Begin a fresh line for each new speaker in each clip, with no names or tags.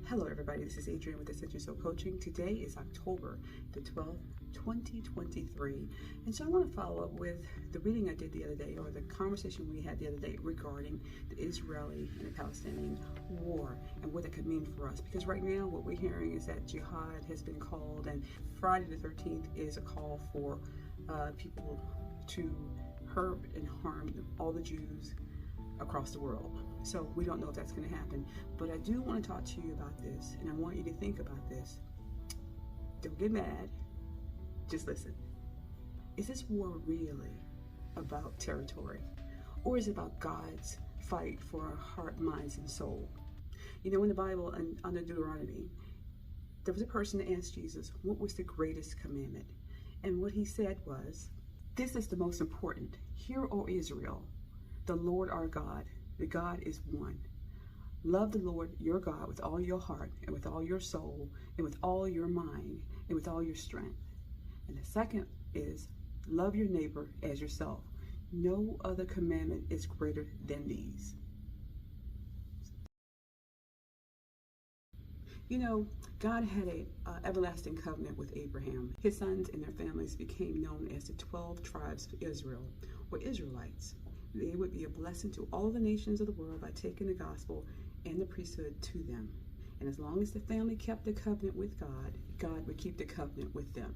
Hello everybody, this is Adrienne with Essential Soul Coaching. Today is October the 12th, 2023. And so I want to follow up with the reading I did the other day, or the conversation we had the other day regarding the Israeli and the Palestinian war and what it could mean for us. Because right now what we're hearing is that jihad has been called, and Friday the 13th is a call for people to hurt and harm all the Jews across the world. So we don't know if that's going to happen, but I do want to talk to you about this, and I want you to think about this. Don't get mad, just listen. Is this war really about territory, or is it about God's fight for our heart, minds, and soul? You know, in the Bible and under Deuteronomy, there was a person that asked Jesus, what was the greatest commandment? And what he said was, this is the most important. Hear, O Israel, the Lord our God, the God is one. Love the Lord your God with all your heart and with all your soul and with all your mind and with all your strength. And the second is love your neighbor as yourself. No other commandment is greater than these. You know, God had an everlasting covenant with Abraham. His sons and their families became known as the 12 tribes of Israel, or Israelites. They would be a blessing to all the nations of the world by taking the gospel and the priesthood to them. And as long as the family kept the covenant with God, God would keep the covenant with them.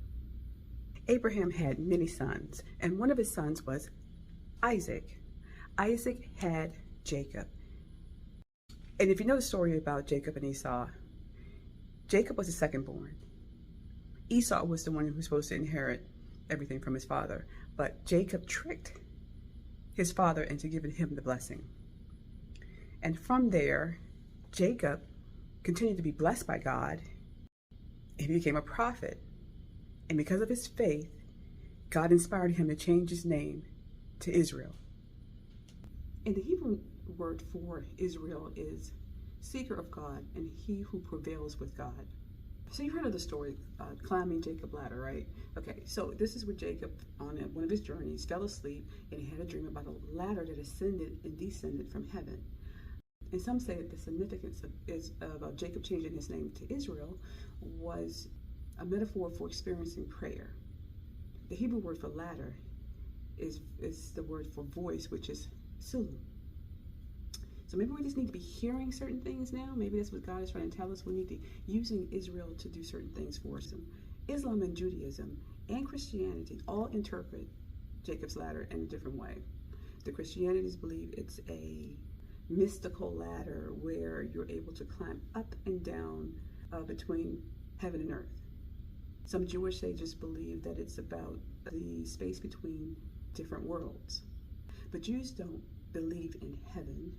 Abraham had many sons, and one of his sons was Isaac. Isaac had Jacob. And if you know the story about Jacob and Esau, Jacob was the second born. Esau was the one who was supposed to inherit everything from his father, but Jacob tricked his father into giving him the blessing. And from there, Jacob continued to be blessed by God, and he became a prophet. And because of his faith, God inspired him to change his name to Israel. And the Hebrew word for Israel is seeker of God and he who prevails with God. So you heard of the story, climbing Jacob's ladder, right? Okay, so this is where Jacob, on one of his journeys, fell asleep and he had a dream about a ladder that ascended and descended from heaven. And some say that the significance of Jacob changing his name to Israel was a metaphor for experiencing prayer. The Hebrew word for ladder is the word for voice, which is sulam. So maybe we just need to be hearing certain things now. Maybe that's what God is trying to tell us. We need to using Israel to do certain things for us. Islam and Judaism and Christianity all interpret Jacob's ladder in a different way. The Christianities believe it's a mystical ladder where you're able to climb up and down between heaven and earth. Some Jewish sages believe that it's about the space between different worlds. But Jews don't believe in heaven.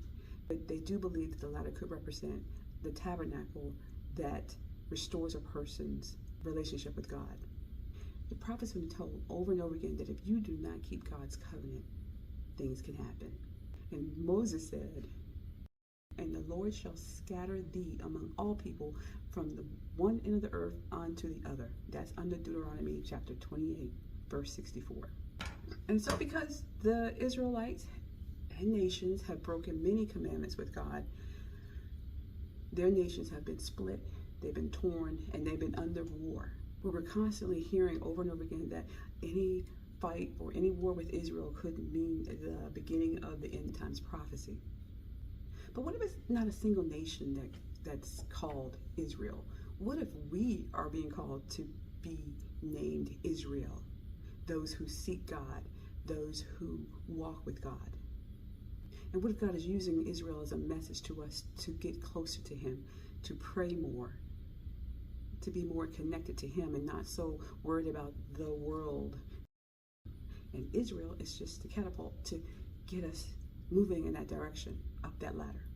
But they do believe that the ladder could represent the tabernacle that restores a person's relationship with God. The prophets have been told over and over again that if you do not keep God's covenant, things can happen. And Moses said, and the Lord shall scatter thee among all people from the one end of the earth onto the other. That's under Deuteronomy chapter 28, verse 64. And so because the Israelites and nations have broken many commandments with God, their nations have been split, they've been torn, and they've been under war. We're constantly hearing over and over again that any fight or any war with Israel could mean the beginning of the end times prophecy. But what if it's not a single nation that's called Israel? What if we are being called to be named Israel? Those who seek God, those who walk with God. And what if God is using Israel as a message to us to get closer to him, to pray more, to be more connected to him and not so worried about the world? And Israel is just the catapult to get us moving in that direction, up that ladder.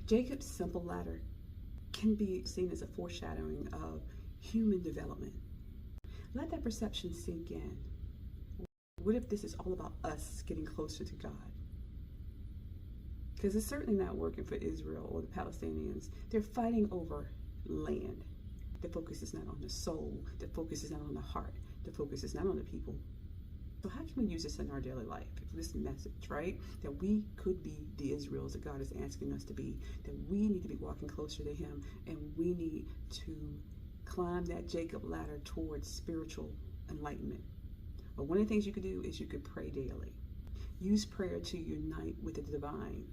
Jacob's simple ladder can be seen as a foreshadowing of human development. Let that perception sink in. What if this is all about us getting closer to God? Because it's certainly not working for Israel or the Palestinians. They're fighting over land. The focus is not on the soul. The focus is not on the heart. The focus is not on the people. So how can we use this in our daily life? This message, right? That we could be the Israels that God is asking us to be, that we need to be walking closer to him, and we need to climb that Jacob ladder towards spiritual enlightenment. But one of the things you could do is you could pray daily. Use prayer to unite with the divine.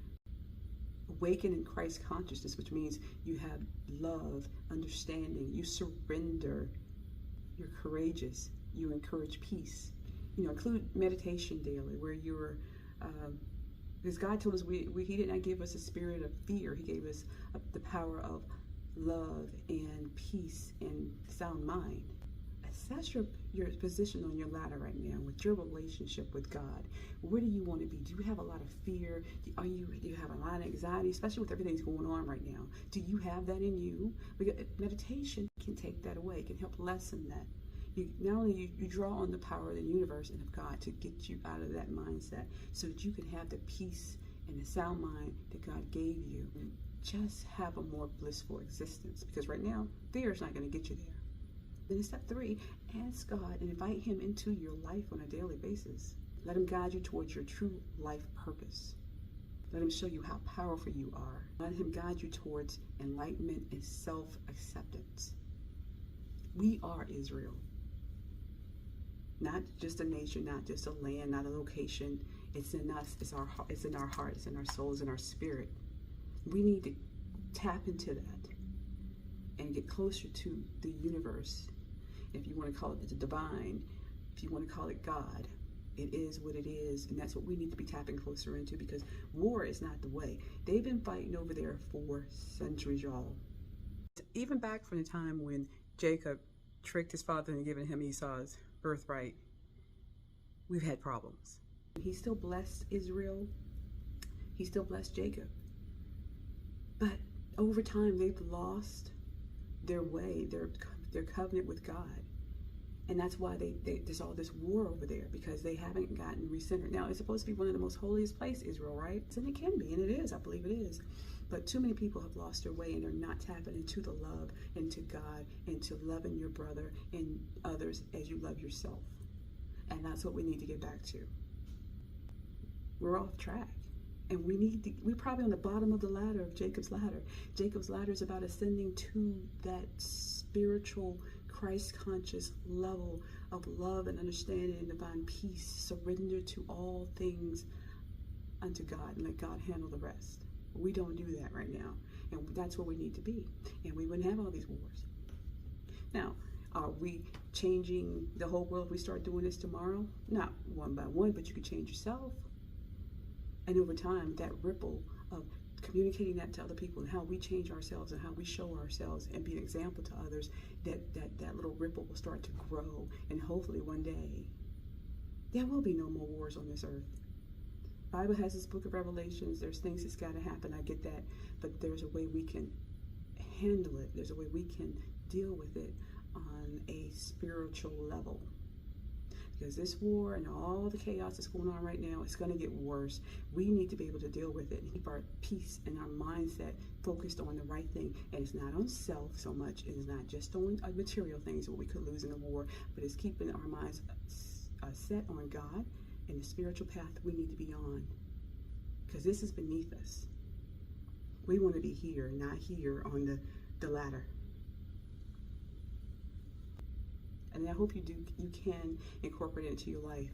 Awaken in Christ consciousness, which means you have love, understanding, you surrender, you're courageous, you encourage peace. Include meditation daily where you're, because God told us he did not give us a spirit of fear. He gave us the power of love and peace and sound mind. Assess your position on your ladder right now with your relationship with God. Where do you want to be? Do you have a lot of fear? Do you have a lot of anxiety, especially with everything that's going on right now? Do you have that in you? Because meditation can take that away, can help lessen that. Not only you draw on the power of the universe and of God to get you out of that mindset so that you can have the peace and the sound mind that God gave you. And just have a more blissful existence, because right now, fear is not going to get you there. Then step 3, ask God and invite him into your life on a daily basis. Let him guide you towards your true life purpose. Let him show you how powerful you are. Let him guide you towards enlightenment and self-acceptance. We are Israel. Not just a nation, not just a land, not a location. It's in us, it's in our heart, it's in our souls, in our spirit. We need to tap into that and get closer to the universe. If you want to call it the divine, if you want to call it God, it is what it is, and that's what we need to be tapping closer into, because war is not the way. They've been fighting over there for centuries, y'all. Even back from the time when Jacob tricked his father into giving him Esau's birthright, we've had problems. He still blessed Israel. He still blessed Jacob. But over time, they've lost their way, their covenant with God. And that's why there's all this war over there, because they haven't gotten recentered. Now, it's supposed to be one of the most holiest places, Israel, right? And it can be, and it is, I believe it is. But too many people have lost their way, and they're not tapping into the love, into God, into loving your brother and others as you love yourself. And that's what we need to get back to. We're off track. And we're probably on the bottom of the ladder of Jacob's ladder. Jacob's ladder is about ascending to that spiritual, Christ-conscious level of love and understanding and divine peace. Surrender to all things unto God and let God handle the rest. We don't do that right now. And that's where we need to be. And we wouldn't have all these wars. Now, are we changing the whole world if we start doing this tomorrow? Not one by one, but you could change yourself. And over time, that ripple of communicating that to other people and how we change ourselves and how we show ourselves and be an example to others, that little ripple will start to grow. And hopefully one day, there will be no more wars on this earth. The Bible has this book of Revelations. There's things that's got to happen. I get that. But there's a way we can handle it. There's a way we can deal with it on a spiritual level. Because this war and all the chaos that's going on right now, it's going to get worse. We need to be able to deal with it and keep our peace and our mindset focused on the right thing. And it's not on self so much. It is not just on material things, what we could lose in the war, but it's keeping our minds set on God and the spiritual path we need to be on. Because this is beneath us. We want to be here, not here on the ladder. And I hope you can incorporate it into your life.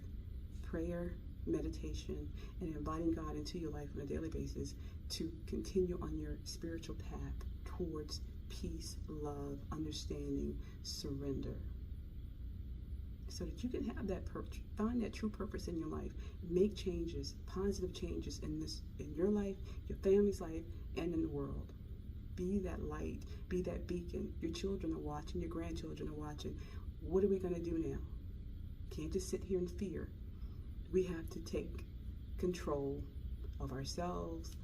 Prayer, meditation, and inviting God into your life on a daily basis to continue on your spiritual path towards peace, love, understanding, surrender. So that you can have that find that true purpose in your life. Make changes, positive changes in your life, your family's life, and in the world. Be that light, be that beacon. Your children are watching, your grandchildren are watching. What are we going to do now? Can't just sit here in fear. We have to take control of ourselves,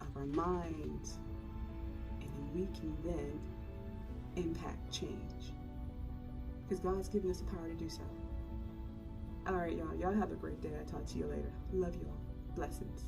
of our minds, and then we can then impact change. Because God's given us the power to do so. All right, y'all. Y'all have a great day. I'll talk to you later. Love you all. Blessings.